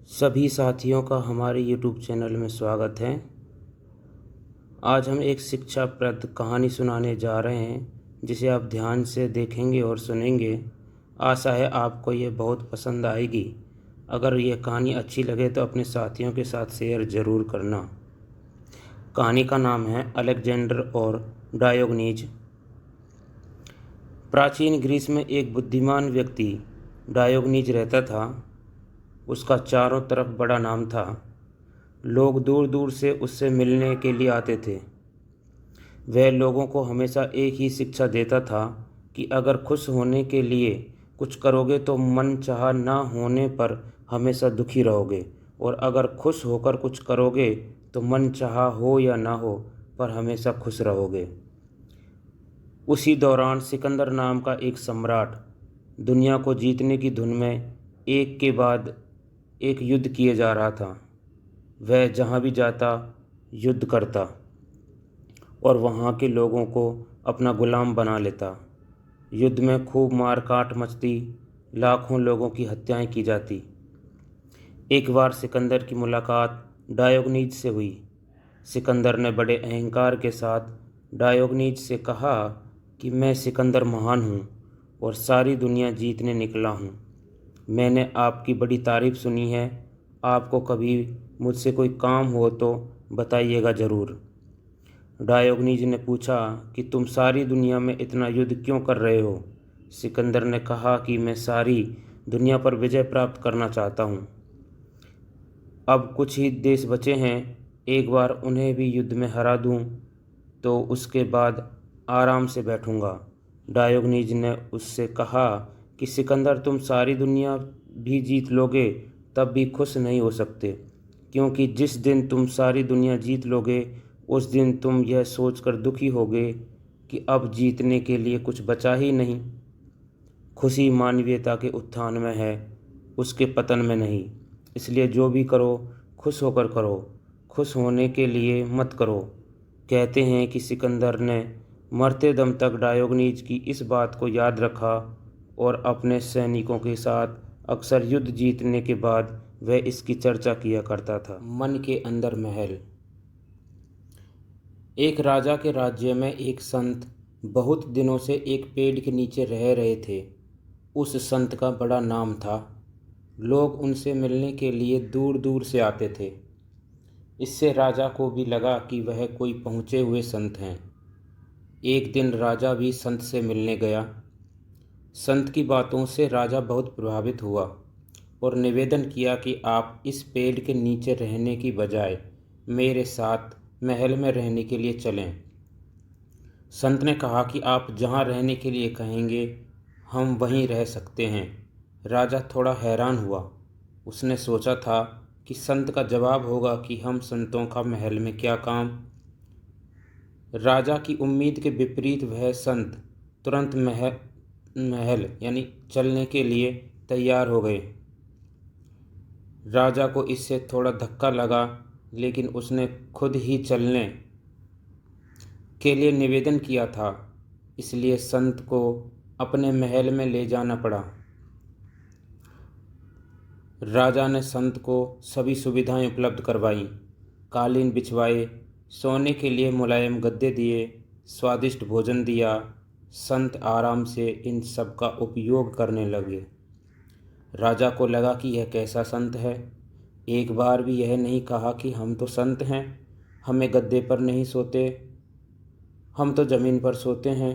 सभी साथियों का हमारे YouTube चैनल में स्वागत है। आज हम एक शिक्षाप्रद कहानी सुनाने जा रहे हैं जिसे आप ध्यान से देखेंगे और सुनेंगे। आशा है आपको ये बहुत पसंद आएगी। अगर यह कहानी अच्छी लगे तो अपने साथियों के साथ शेयर ज़रूर करना। कहानी का नाम है अलेक्जेंडर और डायोगनीज। प्राचीन ग्रीस में एक बुद्धिमान व्यक्ति डायोगनीज रहता था। उसका चारों तरफ बड़ा नाम था। लोग दूर दूर से उससे मिलने के लिए आते थे। वह लोगों को हमेशा एक ही शिक्षा देता था कि अगर खुश होने के लिए कुछ करोगे तो मन चाहा ना होने पर हमेशा दुखी रहोगे, और अगर खुश होकर कुछ करोगे तो मन चाहा हो या ना हो पर हमेशा खुश रहोगे। उसी दौरान सिकंदर नाम का एक सम्राट दुनिया को जीतने की धुन में एक के बाद एक युद्ध किए जा रहा था। वह जहाँ भी जाता युद्ध करता और वहाँ के लोगों को अपना गुलाम बना लेता। युद्ध में खूब मार काट मचती, लाखों लोगों की हत्याएं की जाती। एक बार सिकंदर की मुलाकात डायोगनीज से हुई। सिकंदर ने बड़े अहंकार के साथ डायोगनीज से कहा कि मैं सिकंदर महान हूँ और सारी दुनिया जीतने निकला हूँ। मैंने आपकी बड़ी तारीफ़ सुनी है। आपको कभी मुझसे कोई काम हो तो बताइएगा ज़रूर। डायोगनीज ने पूछा कि तुम सारी दुनिया में इतना युद्ध क्यों कर रहे हो? सिकंदर ने कहा कि मैं सारी दुनिया पर विजय प्राप्त करना चाहता हूँ। अब कुछ ही देश बचे हैं। एक बार उन्हें भी युद्ध में हरा दूँ तो उसके बाद आराम से बैठूँगा। डायोगनीज ने उससे कहा कि सिकंदर, तुम सारी दुनिया भी जीत लोगे तब भी खुश नहीं हो सकते, क्योंकि जिस दिन तुम सारी दुनिया जीत लोगे उस दिन तुम यह सोचकर दुखी होगे कि अब जीतने के लिए कुछ बचा ही नहीं। खुशी मानवीयता के उत्थान में है, उसके पतन में नहीं। इसलिए जो भी करो खुश होकर करो, खुश होने के लिए मत करो। कहते हैं कि सिकंदर ने मरते दम तक डायोगनीज की इस बात को याद रखा और अपने सैनिकों के साथ अक्सर युद्ध जीतने के बाद वह इसकी चर्चा किया करता था। मन के अंदर महल। एक राजा के राज्य में एक संत बहुत दिनों से एक पेड़ के नीचे रह रहे थे। उस संत का बड़ा नाम था। लोग उनसे मिलने के लिए दूर दूर से आते थे। इससे राजा को भी लगा कि वह कोई पहुँचे हुए संत हैं। एक दिन राजा भी संत से मिलने गया। संत की बातों से राजा बहुत प्रभावित हुआ और निवेदन किया कि आप इस पेड़ के नीचे रहने की बजाय मेरे साथ महल में रहने के लिए चलें। संत ने कहा कि आप जहाँ रहने के लिए कहेंगे हम वहीं रह सकते हैं। राजा थोड़ा हैरान हुआ। उसने सोचा था कि संत का जवाब होगा कि हम संतों का महल में क्या काम। राजा की उम्मीद के विपरीत वह संत तुरंत महल यानी चलने के लिए तैयार हो गए। राजा को इससे थोड़ा धक्का लगा, लेकिन उसने खुद ही चलने के लिए निवेदन किया था, इसलिए संत को अपने महल में ले जाना पड़ा। राजा ने संत को सभी सुविधाएं उपलब्ध करवाईं, कालीन बिछवाए, सोने के लिए मुलायम गद्दे दिए, स्वादिष्ट भोजन दिया। संत आराम से इन सब का उपयोग करने लगे। राजा को लगा कि यह कैसा संत है। एक बार भी यह नहीं कहा कि हम तो संत हैं, हमें गद्दे पर नहीं सोते, हम तो ज़मीन पर सोते हैं।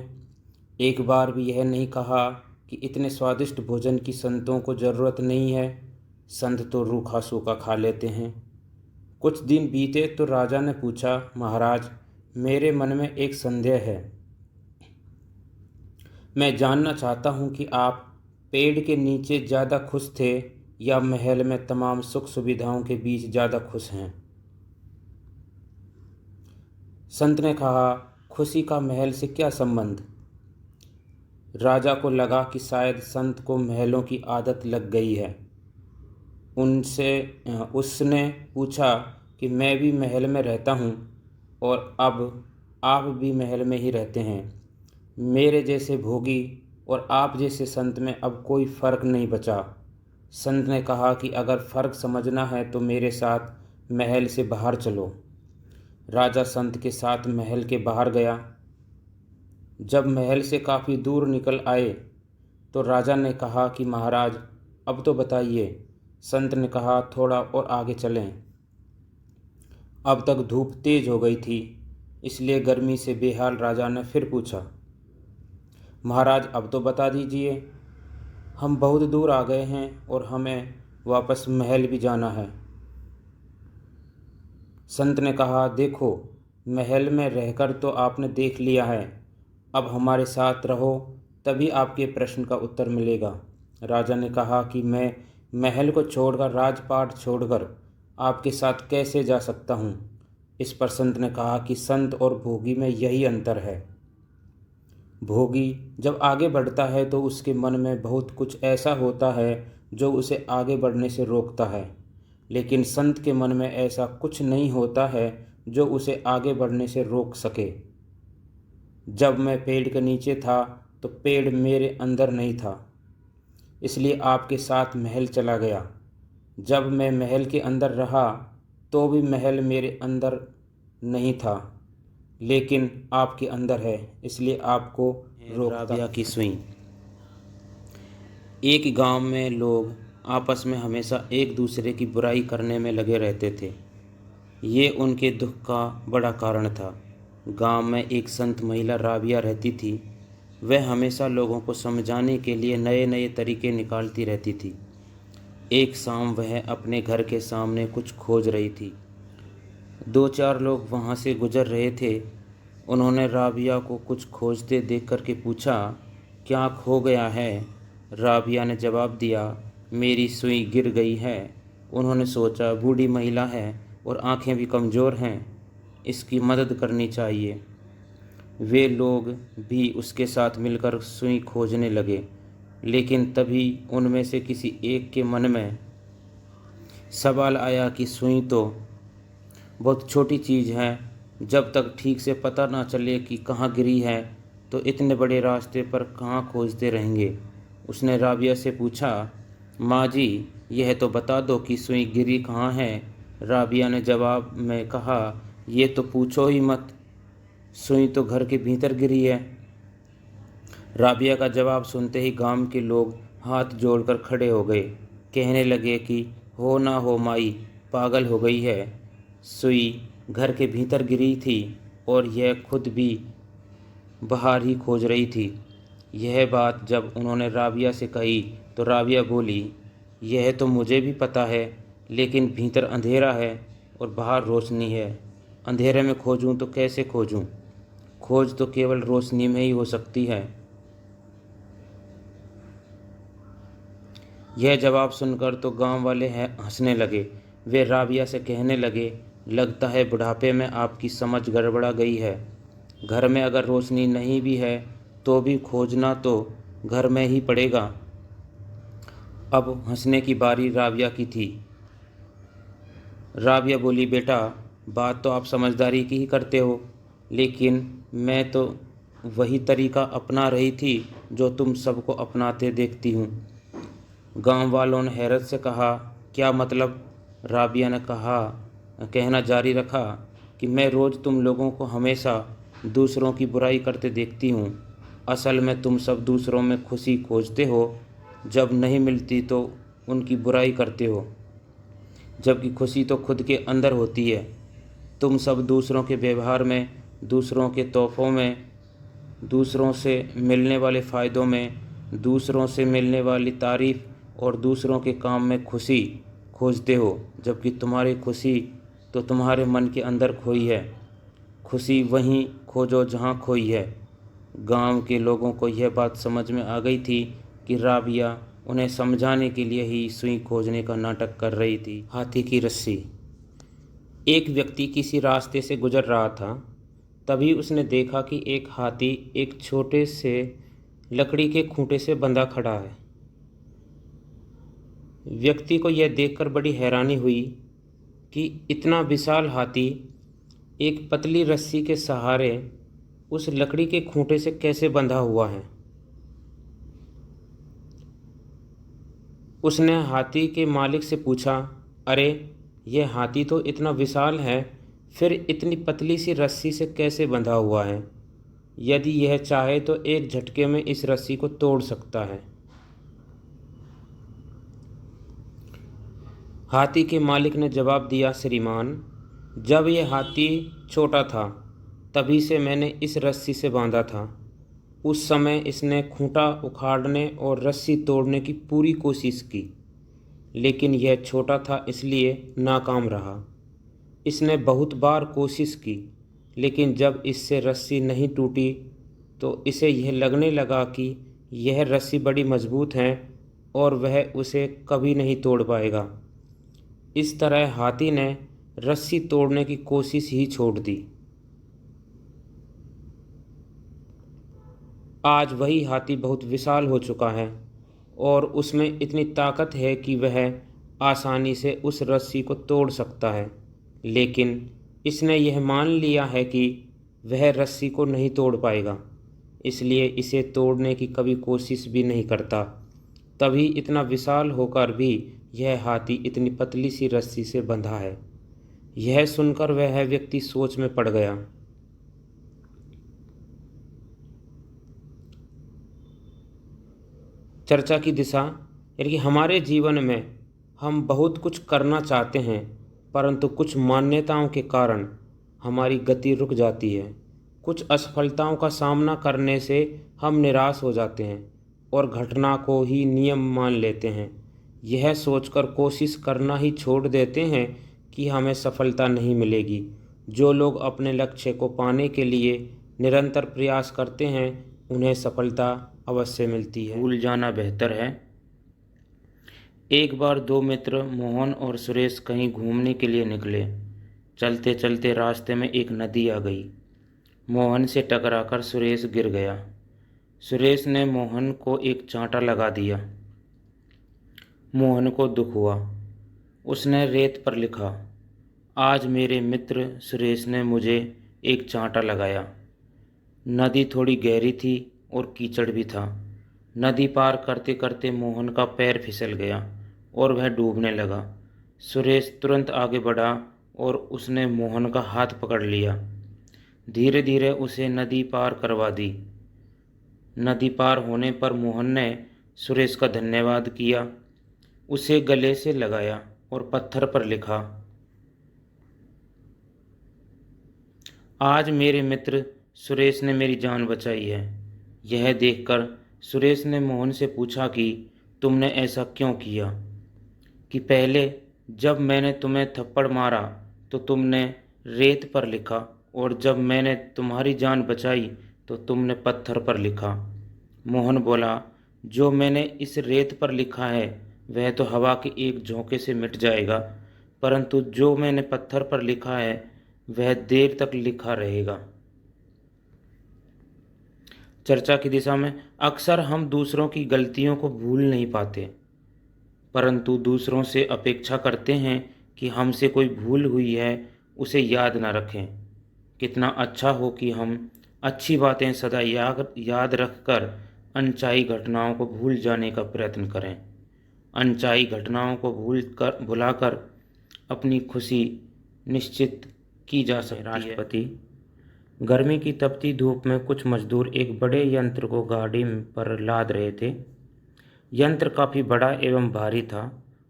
एक बार भी यह नहीं कहा कि इतने स्वादिष्ट भोजन की संतों को ज़रूरत नहीं है, संत तो रूखा सूखा खा लेते हैं। कुछ दिन बीते तो राजा ने पूछा, महाराज, मेरे मन में एक संदेह है। मैं जानना चाहता हूँ कि आप पेड़ के नीचे ज़्यादा खुश थे या महल में तमाम सुख सुविधाओं के बीच ज़्यादा खुश हैं। संत ने कहा, खुशी का महल से क्या संबंध? राजा को लगा कि शायद संत को महलों की आदत लग गई है। उसने पूछा कि मैं भी महल में रहता हूँ और अब आप भी महल में ही रहते हैं। मेरे जैसे भोगी और आप जैसे संत में अब कोई फ़र्क नहीं बचा। संत ने कहा कि अगर फ़र्क समझना है तो मेरे साथ महल से बाहर चलो। राजा संत के साथ महल के बाहर गया। जब महल से काफ़ी दूर निकल आए तो राजा ने कहा कि महाराज, अब तो बताइए। संत ने कहा, थोड़ा और आगे चलें। अब तक धूप तेज हो गई थी, इसलिए गर्मी से बेहाल राजा ने फिर पूछा, महाराज अब तो बता दीजिए, हम बहुत दूर आ गए हैं और हमें वापस महल भी जाना है। संत ने कहा, देखो, महल में रहकर तो आपने देख लिया है, अब हमारे साथ रहो, तभी आपके प्रश्न का उत्तर मिलेगा। राजा ने कहा कि मैं महल को छोड़कर, राजपाट छोड़कर आपके साथ कैसे जा सकता हूँ। इस पर संत ने कहा कि संत और भोगी में यही अंतर है। भोगी जब आगे बढ़ता है तो उसके मन में बहुत कुछ ऐसा होता है जो उसे आगे बढ़ने से रोकता है, लेकिन संत के मन में ऐसा कुछ नहीं होता है जो उसे आगे बढ़ने से रोक सके। जब मैं पेड़ के नीचे था तो पेड़ मेरे अंदर नहीं था, इसलिए आपके साथ महल चला गया। जब मैं महल के अंदर रहा तो भी महल मेरे अंदर नहीं था, लेकिन आपके अंदर है, इसलिए आपको रोकता। राबिया की सुई। एक गांव में लोग आपस में हमेशा एक दूसरे की बुराई करने में लगे रहते थे। ये उनके दुख का बड़ा कारण था। गांव में एक संत महिला राबिया रहती थी। वह हमेशा लोगों को समझाने के लिए नए नए तरीके निकालती रहती थी। एक शाम वह अपने घर के सामने कुछ खोज रही थी। दो चार लोग वहाँ से गुजर रहे थे। उन्होंने राबिया को कुछ खोजते देख कर के पूछा, क्या खो गया है? राबिया ने जवाब दिया, मेरी सुई गिर गई है। उन्होंने सोचा, बूढ़ी महिला है और आंखें भी कमज़ोर हैं, इसकी मदद करनी चाहिए। वे लोग भी उसके साथ मिलकर सुई खोजने लगे, लेकिन तभी उनमें से किसी एक के मन में सवाल आया कि सुई तो बहुत छोटी चीज़ है, जब तक ठीक से पता ना चले कि कहाँ गिरी है तो इतने बड़े रास्ते पर कहाँ खोजते रहेंगे। उसने राबिया से पूछा, माँ जी, यह तो बता दो कि सुई गिरी कहाँ है। राबिया ने जवाब में कहा, ये तो पूछो ही मत, सुई तो घर के भीतर गिरी है। राबिया का जवाब सुनते ही गांव के लोग हाथ जोड़कर खड़े हो गए। कहने लगे कि हो ना हो माई पागल हो गई है, सुई घर के भीतर गिरी थी और यह खुद भी बाहर ही खोज रही थी। यह बात जब उन्होंने राबिया से कही तो राबिया बोली, यह तो मुझे भी पता है, लेकिन भीतर अंधेरा है और बाहर रोशनी है। अंधेरे में खोजूं तो कैसे खोजूं? खोज तो केवल रोशनी में ही हो सकती है। यह जवाब सुनकर तो गांव वाले हंसने लगे। वे राबिया से कहने लगे, लगता है बुढ़ापे में आपकी समझ गड़बड़ा गई है। घर में अगर रोशनी नहीं भी है तो भी खोजना तो घर में ही पड़ेगा। अब हंसने की बारी राबिया की थी। राबिया बोली, बेटा, बात तो आप समझदारी की ही करते हो, लेकिन मैं तो वही तरीका अपना रही थी जो तुम सबको अपनाते देखती हूँ। गांव वालों ने हैरत से कहा, क्या मतलब? राबिया ने कहना जारी रखा कि मैं रोज़ तुम लोगों को हमेशा दूसरों की बुराई करते देखती हूँ। असल में तुम सब दूसरों में खुशी खोजते हो, जब नहीं मिलती तो उनकी बुराई करते हो, जबकि खुशी तो खुद के अंदर होती है। तुम सब दूसरों के व्यवहार में, दूसरों के तोहफ़ों में, दूसरों से मिलने वाले फ़ायदों में, दूसरों से मिलने वाली तारीफ़ और दूसरों के काम में खुशी खोजते हो, जबकि तुम्हारी खुशी तो तुम्हारे मन के अंदर खोई है। खुशी वहीं खोजो जहाँ खोई है। गांव के लोगों को यह बात समझ में आ गई थी कि राबिया उन्हें समझाने के लिए ही सुई खोजने का नाटक कर रही थी। हाथी की रस्सी। एक व्यक्ति किसी रास्ते से गुजर रहा था। तभी उसने देखा कि एक हाथी एक छोटे से लकड़ी के खूंटे से बंधा खड़ा है। व्यक्ति को यह देखकर बड़ी हैरानी हुई कि इतना विशाल हाथी एक पतली रस्सी के सहारे उस लकड़ी के खूंटे से कैसे बंधा हुआ है। उसने हाथी के मालिक से पूछा, अरे, यह हाथी तो इतना विशाल है, फिर इतनी पतली सी रस्सी से कैसे बंधा हुआ है? यदि यह चाहे तो एक झटके में इस रस्सी को तोड़ सकता है। हाथी के मालिक ने जवाब दिया, श्रीमान, जब यह हाथी छोटा था तभी से मैंने इस रस्सी से बांधा था। उस समय इसने खूंटा उखाड़ने और रस्सी तोड़ने की पूरी कोशिश की, लेकिन यह छोटा था इसलिए नाकाम रहा। इसने बहुत बार कोशिश की, लेकिन जब इससे रस्सी नहीं टूटी तो इसे यह लगने लगा कि यह रस्सी बड़ी मजबूत है और वह उसे कभी नहीं तोड़ पाएगा। इस तरह हाथी ने रस्सी तोड़ने की कोशिश ही छोड़ दी। आज वही हाथी बहुत विशाल हो चुका है और उसमें इतनी ताकत है कि वह आसानी से उस रस्सी को तोड़ सकता है, लेकिन इसने यह मान लिया है कि वह रस्सी को नहीं तोड़ पाएगा, इसलिए इसे तोड़ने की कभी कोशिश भी नहीं करता। तभी इतना विशाल होकर भी यह हाथी इतनी पतली सी रस्सी से बंधा है। यह सुनकर वह व्यक्ति सोच में पड़ गया। चर्चा की दिशा, यानी कि हमारे जीवन में हम बहुत कुछ करना चाहते हैं, परंतु कुछ मान्यताओं के कारण हमारी गति रुक जाती है। कुछ असफलताओं का सामना करने से हम निराश हो जाते हैं और घटना को ही नियम मान लेते हैं। यह सोचकर कोशिश करना ही छोड़ देते हैं कि हमें सफलता नहीं मिलेगी। जो लोग अपने लक्ष्य को पाने के लिए निरंतर प्रयास करते हैं उन्हें सफलता अवश्य मिलती है। भूल जाना बेहतर है। एक बार दो मित्र मोहन और सुरेश कहीं घूमने के लिए निकले। चलते चलते रास्ते में एक नदी आ गई। मोहन से टकराकर सुरेश गिर गया। सुरेश ने मोहन को एक चांटा लगा दिया। मोहन को दुख हुआ। उसने रेत पर लिखा, आज मेरे मित्र सुरेश ने मुझे एक चांटा लगाया। नदी थोड़ी गहरी थी और कीचड़ भी था। नदी पार करते करते मोहन का पैर फिसल गया और वह डूबने लगा। सुरेश तुरंत आगे बढ़ा और उसने मोहन का हाथ पकड़ लिया। धीरे धीरे उसे नदी पार करवा दी। नदी पार होने पर मोहन ने सुरेश का धन्यवाद किया, उसे गले से लगाया और पत्थर पर लिखा, आज मेरे मित्र सुरेश ने मेरी जान बचाई है। यह देखकर सुरेश ने मोहन से पूछा कि तुमने ऐसा क्यों किया? कि पहले जब मैंने तुम्हें थप्पड़ मारा तो तुमने रेत पर लिखा और जब मैंने तुम्हारी जान बचाई तो तुमने पत्थर पर लिखा। मोहन बोला, जो मैंने इस रेत पर लिखा है वह तो हवा के एक झोंके से मिट जाएगा, परंतु जो मैंने पत्थर पर लिखा है वह देर तक लिखा रहेगा। चर्चा की दिशा में, अक्सर हम दूसरों की गलतियों को भूल नहीं पाते, परंतु दूसरों से अपेक्षा करते हैं कि हमसे कोई भूल हुई है उसे याद न रखें। कितना अच्छा हो कि हम अच्छी बातें सदा याद रखकर अनचाही घटनाओं को भूल जाने का प्रयत्न करें। अनचाही घटनाओं को भुलाकर अपनी खुशी निश्चित की जा सकती है। राष्ट्रपति, गर्मी की तपती धूप में कुछ मजदूर एक बड़े यंत्र को गाड़ी पर लाद रहे थे। यंत्र काफ़ी बड़ा एवं भारी था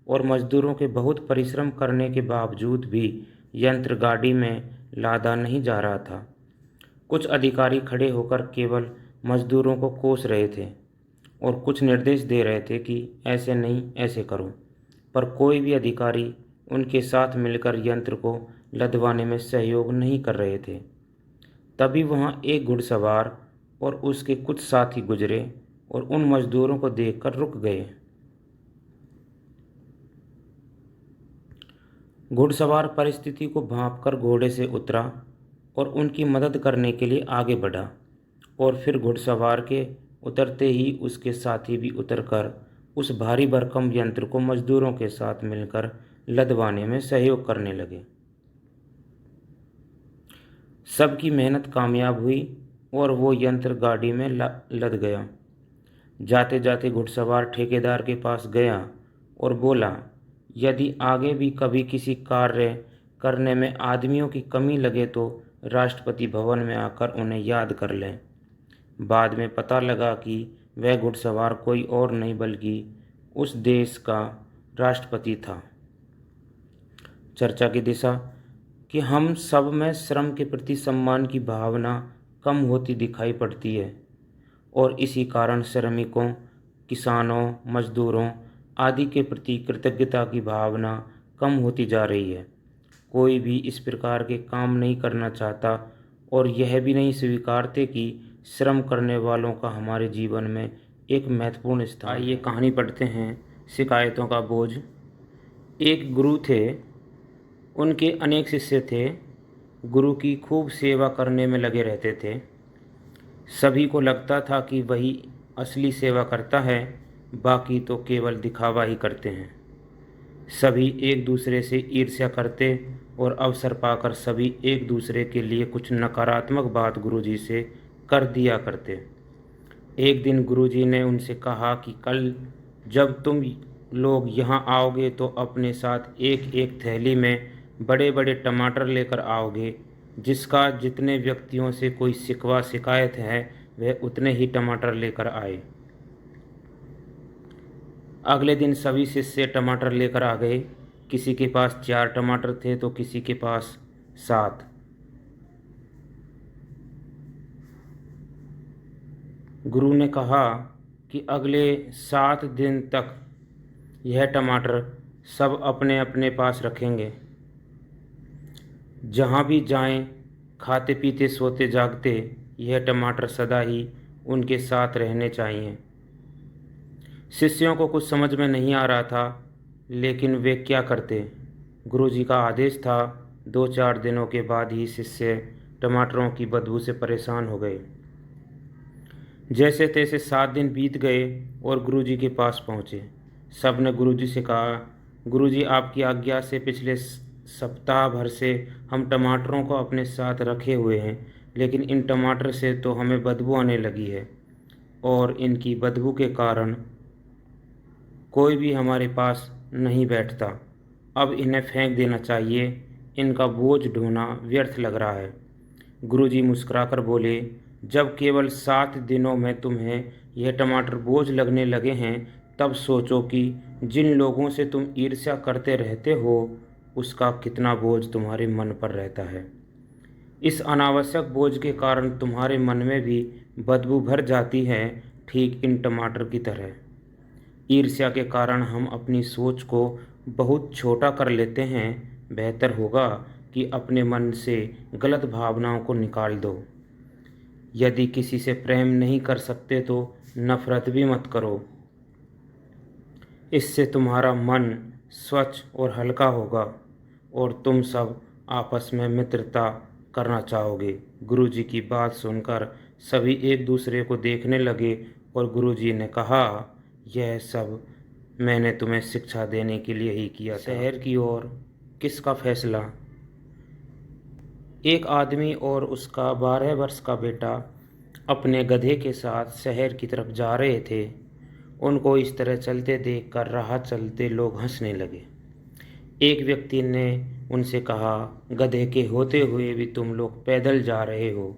और मजदूरों के बहुत परिश्रम करने के बावजूद भी यंत्र गाड़ी में लादा नहीं जा रहा था। कुछ अधिकारी खड़े होकर केवल मजदूरों को कोस रहे थे और कुछ निर्देश दे रहे थे कि ऐसे नहीं, ऐसे करो, पर कोई भी अधिकारी उनके साथ मिलकर यंत्र को लदवाने में सहयोग नहीं कर रहे थे। तभी वहाँ एक घुड़सवार और उसके कुछ साथी गुजरे और उन मजदूरों को देखकर रुक गए। घुड़सवार परिस्थिति को भांपकर घोड़े से उतरा और उनकी मदद करने के लिए आगे बढ़ा और फिर घुड़सवार के उतरते ही उसके साथी भी उतरकर उस भारी भरकम यंत्र को मजदूरों के साथ मिलकर लदवाने में सहयोग करने लगे। सबकी मेहनत कामयाब हुई और वो यंत्र गाड़ी में लद गया। जाते जाते घुड़सवार ठेकेदार के पास गया और बोला, यदि आगे भी कभी किसी कार्य करने में आदमियों की कमी लगे तो राष्ट्रपति भवन में आकर उन्हें याद कर लें। बाद में पता लगा कि वह घुड़सवार कोई और नहीं बल्कि उस देश का राष्ट्रपति था। चर्चा की दिशा कि हम सब में श्रम के प्रति सम्मान की भावना कम होती दिखाई पड़ती है और इसी कारण श्रमिकों, किसानों, मजदूरों आदि के प्रति कृतज्ञता की भावना कम होती जा रही है। कोई भी इस प्रकार के काम नहीं करना चाहता और यह भी नहीं स्वीकारते कि श्रम करने वालों का हमारे जीवन में एक महत्वपूर्ण स्थान। आइए कहानी पढ़ते हैं, शिकायतों का बोझ। एक गुरु थे, उनके अनेक शिष्य थे। गुरु की खूब सेवा करने में लगे रहते थे। सभी को लगता था कि वही असली सेवा करता है, बाकी तो केवल दिखावा ही करते हैं। सभी एक दूसरे से ईर्ष्या करते और अवसर पाकर सभी एक दूसरे के लिए कुछ नकारात्मक बात गुरुजी से कर दिया करते। एक दिन गुरुजी ने उनसे कहा कि कल जब तुम लोग यहाँ आओगे तो अपने साथ एक एक थैली में बड़े बड़े टमाटर लेकर आओगे। जिसका जितने व्यक्तियों से कोई शिकवा शिकायत है वह उतने ही टमाटर लेकर आए। अगले दिन सभी शिष्य टमाटर लेकर आ गए। किसी के पास 4 टमाटर थे तो किसी के पास 7। गुरु ने कहा कि अगले 7 दिन तक यह टमाटर सब अपने अपने पास रखेंगे। जहाँ भी जाएं, खाते पीते सोते जागते यह टमाटर सदा ही उनके साथ रहने चाहिए। शिष्यों को कुछ समझ में नहीं आ रहा था, लेकिन वे क्या करते। गुरुजी का आदेश था। 2-4 दिनों के बाद ही शिष्य टमाटरों की बदबू से परेशान हो गए। जैसे तैसे 7 दिन बीत गए और गुरुजी के पास पहुँचे। सब ने गुरुजी से कहा, गुरुजी आपकी आज्ञा से पिछले सप्ताह भर से हम टमाटरों को अपने साथ रखे हुए हैं, लेकिन इन टमाटर से तो हमें बदबू आने लगी है और इनकी बदबू के कारण कोई भी हमारे पास नहीं बैठता। अब इन्हें फेंक देना चाहिए, इनका बोझ ढोना व्यर्थ लग रहा है। गुरुजी मुस्कुराकर बोले, जब केवल 7 दिनों में तुम्हें यह टमाटर बोझ लगने लगे हैं, तब सोचो कि जिन लोगों से तुम ईर्ष्या करते रहते हो उसका कितना बोझ तुम्हारे मन पर रहता है। इस अनावश्यक बोझ के कारण तुम्हारे मन में भी बदबू भर जाती है, ठीक इन टमाटर की तरह। ईर्ष्या के कारण हम अपनी सोच को बहुत छोटा कर लेते हैं। बेहतर होगा कि अपने मन से गलत भावनाओं को निकाल दो। यदि किसी से प्रेम नहीं कर सकते तो नफरत भी मत करो। इससे तुम्हारा मन स्वच्छ और हल्का होगा और तुम सब आपस में मित्रता करना चाहोगे। गुरुजी की बात सुनकर सभी एक दूसरे को देखने लगे और गुरुजी ने कहा, यह सब मैंने तुम्हें शिक्षा देने के लिए ही किया था। शहर की ओर किसका फैसला। एक आदमी और उसका 12 वर्ष का बेटा अपने गधे के साथ शहर की तरफ जा रहे थे। उनको इस तरह चलते देखकर राह चलते लोग हंसने लगे। एक व्यक्ति ने उनसे कहा, गधे के होते हुए भी तुम लोग पैदल जा रहे हो।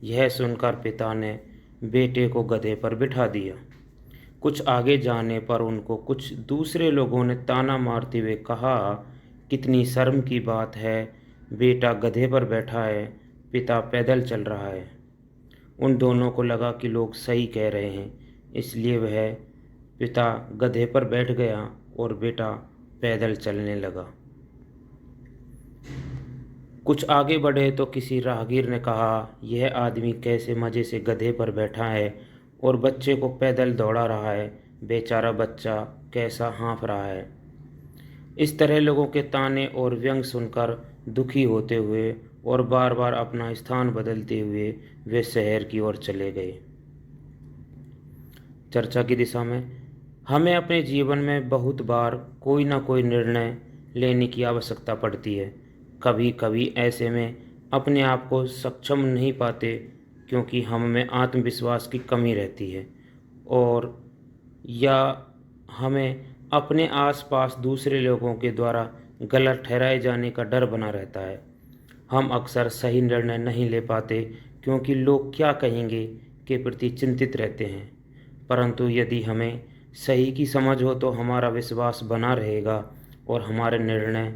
यह सुनकर पिता ने बेटे को गधे पर बिठा दिया। कुछ आगे जाने पर उनको कुछ दूसरे लोगों ने ताना मारते हुए कहा, कितनी शर्म की बात है, बेटा गधे पर बैठा है, पिता पैदल चल रहा है। उन दोनों को लगा कि लोग सही कह रहे हैं, इसलिए वह पिता गधे पर बैठ गया और बेटा पैदल चलने लगा। कुछ आगे बढ़े तो किसी राहगीर ने कहा, यह आदमी कैसे मज़े से गधे पर बैठा है और बच्चे को पैदल दौड़ा रहा है। बेचारा बच्चा कैसा हाँफ रहा है। इस तरह लोगों के ताने और व्यंग सुनकर दुखी होते हुए और बार बार अपना स्थान बदलते हुए वे शहर की ओर चले गए। चर्चा की दिशा में हमें अपने जीवन में बहुत बार कोई ना कोई निर्णय लेने की आवश्यकता पड़ती है। कभी कभी ऐसे में अपने आप को सक्षम नहीं पाते क्योंकि हम में आत्मविश्वास की कमी रहती है और या हमें अपने आसपास दूसरे लोगों के द्वारा गलत ठहराए जाने का डर बना रहता है। हम अक्सर सही निर्णय नहीं ले पाते क्योंकि लोग क्या कहेंगे के प्रति चिंतित रहते हैं। परंतु यदि हमें सही की समझ हो तो हमारा विश्वास बना रहेगा और हमारे निर्णय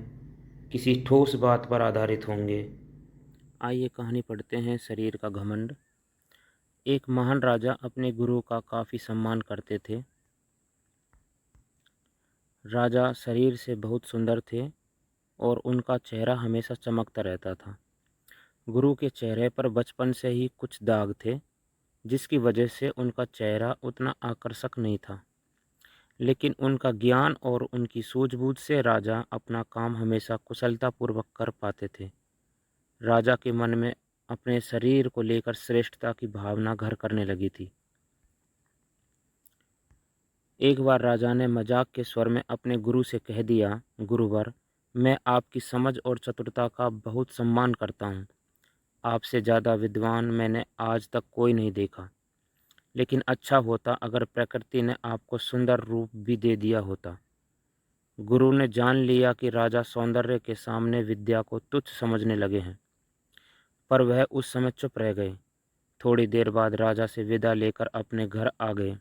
किसी ठोस बात पर आधारित होंगे। आइए कहानी पढ़ते हैं, शरीर का घमंड। एक महान राजा अपने गुरु का काफ़ी सम्मान करते थे। राजा शरीर से बहुत सुंदर थे और उनका चेहरा हमेशा चमकता रहता था। गुरु के चेहरे पर बचपन से ही कुछ दाग थे, जिसकी वजह से उनका चेहरा उतना आकर्षक नहीं था। लेकिन उनका ज्ञान और उनकी सूझबूझ से राजा अपना काम हमेशा कुशलतापूर्वक कर पाते थे। राजा के मन में अपने शरीर को लेकर श्रेष्ठता की भावना घर करने लगी थी। एक बार राजा ने मजाक के स्वर में अपने गुरु से कह दिया, गुरुवर, मैं आपकी समझ और चतुरता का बहुत सम्मान करता हूँ। आपसे ज़्यादा विद्वान मैंने आज तक कोई नहीं देखा। लेकिन अच्छा होता अगर प्रकृति ने आपको सुंदर रूप भी दे दिया होता। गुरु ने जान लिया कि राजा सौंदर्य के सामने विद्या को तुच्छ समझने लगे हैं, पर वह उस समय चुप रह गए। थोड़ी देर बाद राजा से विदा लेकर अपने घर आ गए।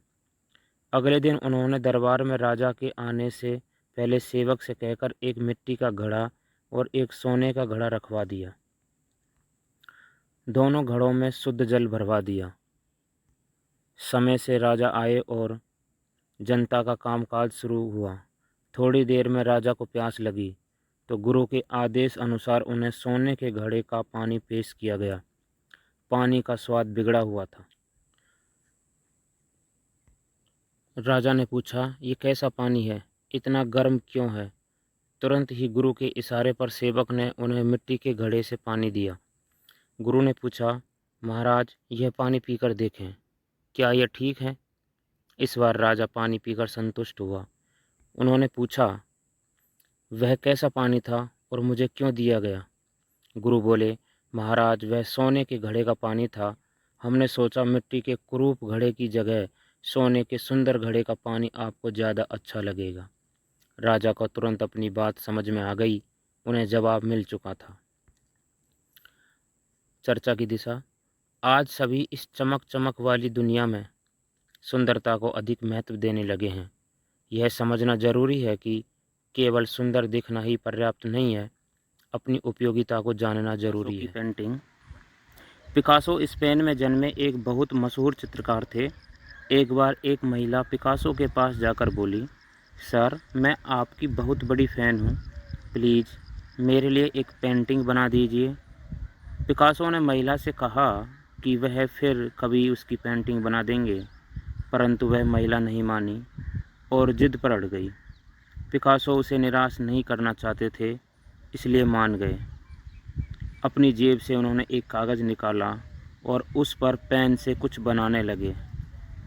अगले दिन उन्होंने दरबार में राजा के आने से पहले सेवक से कहकर एक मिट्टी का घड़ा और एक सोने का घड़ा रखवा दिया। दोनों घड़ों में शुद्ध जल भरवा दिया। समय से राजा आए और जनता का कामकाज शुरू हुआ। थोड़ी देर में राजा को प्यास लगी तो गुरु के आदेश अनुसार उन्हें सोने के घड़े का पानी पेश किया गया। पानी का स्वाद बिगड़ा हुआ था। राजा ने पूछा, ये कैसा पानी है, इतना गर्म क्यों है? तुरंत ही गुरु के इशारे पर सेवक ने उन्हें मिट्टी के घड़े से पानी दिया। गुरु ने पूछा, महाराज, यह पानी पीकर देखें, क्या यह ठीक है? इस बार राजा पानी पीकर संतुष्ट हुआ। उन्होंने पूछा, वह कैसा पानी था और मुझे क्यों दिया गया? गुरु बोले, महाराज, वह सोने के घड़े का पानी था। हमने सोचा मिट्टी के कुरूप घड़े की जगह सोने के सुंदर घड़े का पानी आपको ज़्यादा अच्छा लगेगा। राजा को तुरंत अपनी बात समझ में आ गई। उन्हें जवाब मिल चुका था। चर्चा की दिशा। आज सभी इस चमक चमक वाली दुनिया में सुंदरता को अधिक महत्व देने लगे हैं। यह समझना जरूरी है कि केवल सुंदर दिखना ही पर्याप्त नहीं है, अपनी उपयोगिता को जानना जरूरी है। पेंटिंग। पिकासो स्पेन में जन्मे एक बहुत मशहूर चित्रकार थे। एक बार एक महिला पिकासो के पास जाकर बोली, सर, मैं आपकी बहुत बड़ी फ़ैन हूँ, प्लीज़ मेरे लिए एक पेंटिंग बना दीजिए। पिकासो ने महिला से कहा कि वह फिर कभी उसकी पेंटिंग बना देंगे, परंतु वह महिला नहीं मानी और जिद पर अड़ गई। पिकासो उसे निराश नहीं करना चाहते थे, इसलिए मान गए। अपनी जेब से उन्होंने एक कागज़ निकाला और उस पर पेन से कुछ बनाने लगे।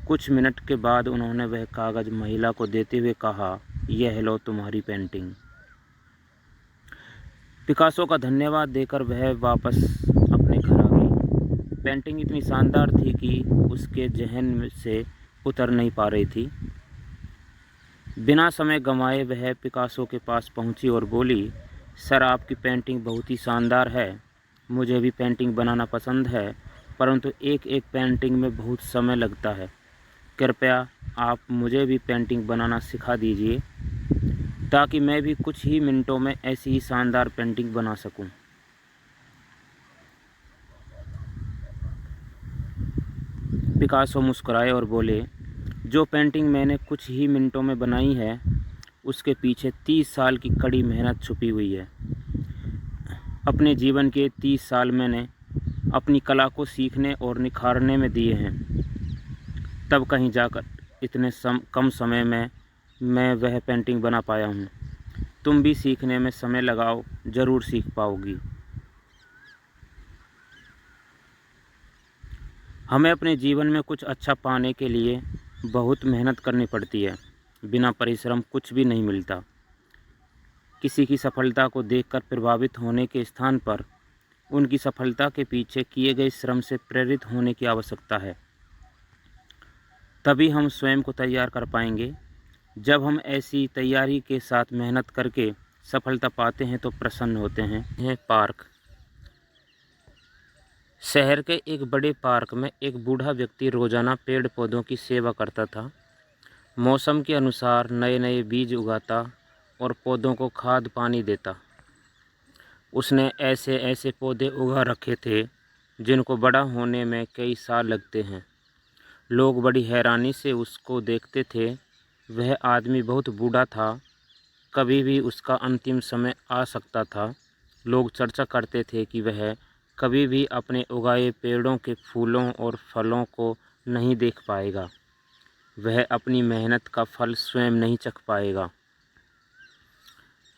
कुछ मिनट के बाद उन्होंने वह कागज़ महिला को देते हुए कहा, यह लो तुम्हारी पेंटिंग। पिकासो का धन्यवाद देकर वह वापस अपने घर आ गई। पेंटिंग इतनी शानदार थी कि उसके जहन से उतर नहीं पा रही थी। बिना समय गंवाए वह पिकासो के पास पहुंची और बोली, सर, आपकी पेंटिंग बहुत ही शानदार है। मुझे भी पेंटिंग बनाना पसंद है, परंतु एक एक पेंटिंग में बहुत समय लगता है। कृपया आप मुझे भी पेंटिंग बनाना सिखा दीजिए ताकि मैं भी कुछ ही मिनटों में ऐसी ही शानदार पेंटिंग बना सकूं। पिकासो मुस्कुराए और बोले, जो पेंटिंग मैंने कुछ ही मिनटों में बनाई है, उसके पीछे 30 साल की कड़ी मेहनत छुपी हुई है। अपने जीवन के 30 साल मैंने अपनी कला को सीखने और निखारने में दिए हैं। तब कहीं जाकर इतने कम समय में मैं वह पेंटिंग बना पाया हूँ। तुम भी सीखने में समय लगाओ, ज़रूर सीख पाओगी। हमें अपने जीवन में कुछ अच्छा पाने के लिए बहुत मेहनत करनी पड़ती है। बिना परिश्रम कुछ भी नहीं मिलता। किसी की सफलता को देखकर प्रभावित होने के स्थान पर उनकी सफलता के पीछे किए गए श्रम से प्रेरित होने की आवश्यकता है। तभी हम स्वयं को तैयार कर पाएंगे। जब हम ऐसी तैयारी के साथ मेहनत करके सफलता पाते हैं तो प्रसन्न होते हैं। यह पार्क। शहर के एक बड़े पार्क में एक बूढ़ा व्यक्ति रोजाना पेड़ पौधों की सेवा करता था। मौसम के अनुसार नए नए बीज उगाता और पौधों को खाद पानी देता। उसने ऐसे ऐसे पौधे उगा रखे थे जिनको बड़ा होने में कई साल लगते हैं। लोग बड़ी हैरानी से उसको देखते थे। वह आदमी बहुत बूढ़ा था, कभी भी उसका अंतिम समय आ सकता था। लोग चर्चा करते थे कि वह कभी भी अपने उगाए पेड़ों के फूलों और फलों को नहीं देख पाएगा। वह अपनी मेहनत का फल स्वयं नहीं चख पाएगा।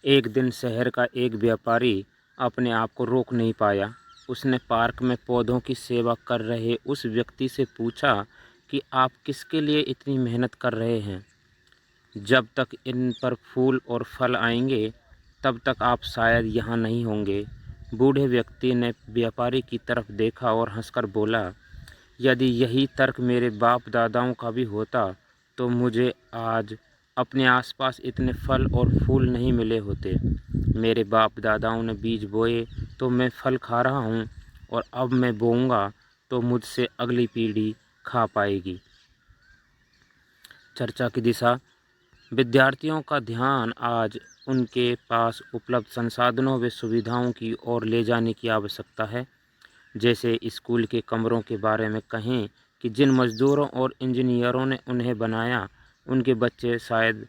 एक दिन शहर का एक व्यापारी अपने आप को रोक नहीं पाया। उसने पार्क में पौधों की सेवा कर रहे उस व्यक्ति से पूछा कि आप किसके लिए इतनी मेहनत कर रहे हैं? जब तक इन पर फूल और फल आएंगे तब तक आप शायद यहाँ नहीं होंगे। बूढ़े व्यक्ति ने व्यापारी की तरफ देखा और हंसकर बोला, यदि यही तर्क मेरे बाप दादाओं का भी होता तो मुझे आज अपने आसपास इतने फल और फूल नहीं मिले होते। मेरे बाप दादाओं ने बीज बोए तो मैं फल खा रहा हूँ, और अब मैं बोऊंगा तो मुझसे अगली पीढ़ी खा पाएगी। चर्चा की दिशा। विद्यार्थियों का ध्यान आज उनके पास उपलब्ध संसाधनों व सुविधाओं की ओर ले जाने की आवश्यकता है। जैसे स्कूल के कमरों के बारे में कहें कि जिन मज़दूरों और इंजीनियरों ने उन्हें बनाया, उनके बच्चे शायद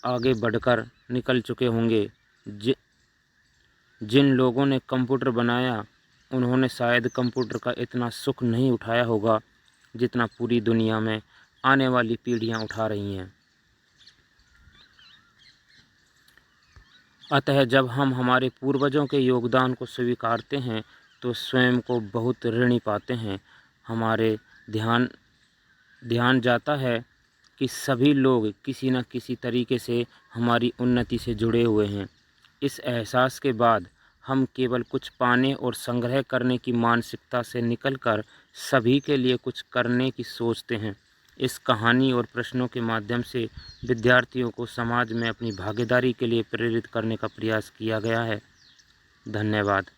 आगे बढ़कर निकल चुके होंगे। जिन लोगों ने कंप्यूटर बनाया, उन्होंने शायद कंप्यूटर का इतना सुख नहीं उठाया होगा जितना पूरी दुनिया में आने वाली पीढ़ियां उठा रही हैं। अतः जब हम हमारे पूर्वजों के योगदान को स्वीकारते हैं तो स्वयं को बहुत ऋणी पाते हैं। हमारे ध्यान जाता है कि सभी लोग किसी न किसी तरीके से हमारी उन्नति से जुड़े हुए हैं। इस एहसास के बाद हम केवल कुछ पाने और संग्रह करने की मानसिकता से निकलकर सभी के लिए कुछ करने की सोचते हैं। इस कहानी और प्रश्नों के माध्यम से विद्यार्थियों को समाज में अपनी भागीदारी के लिए प्रेरित करने का प्रयास किया गया है। धन्यवाद।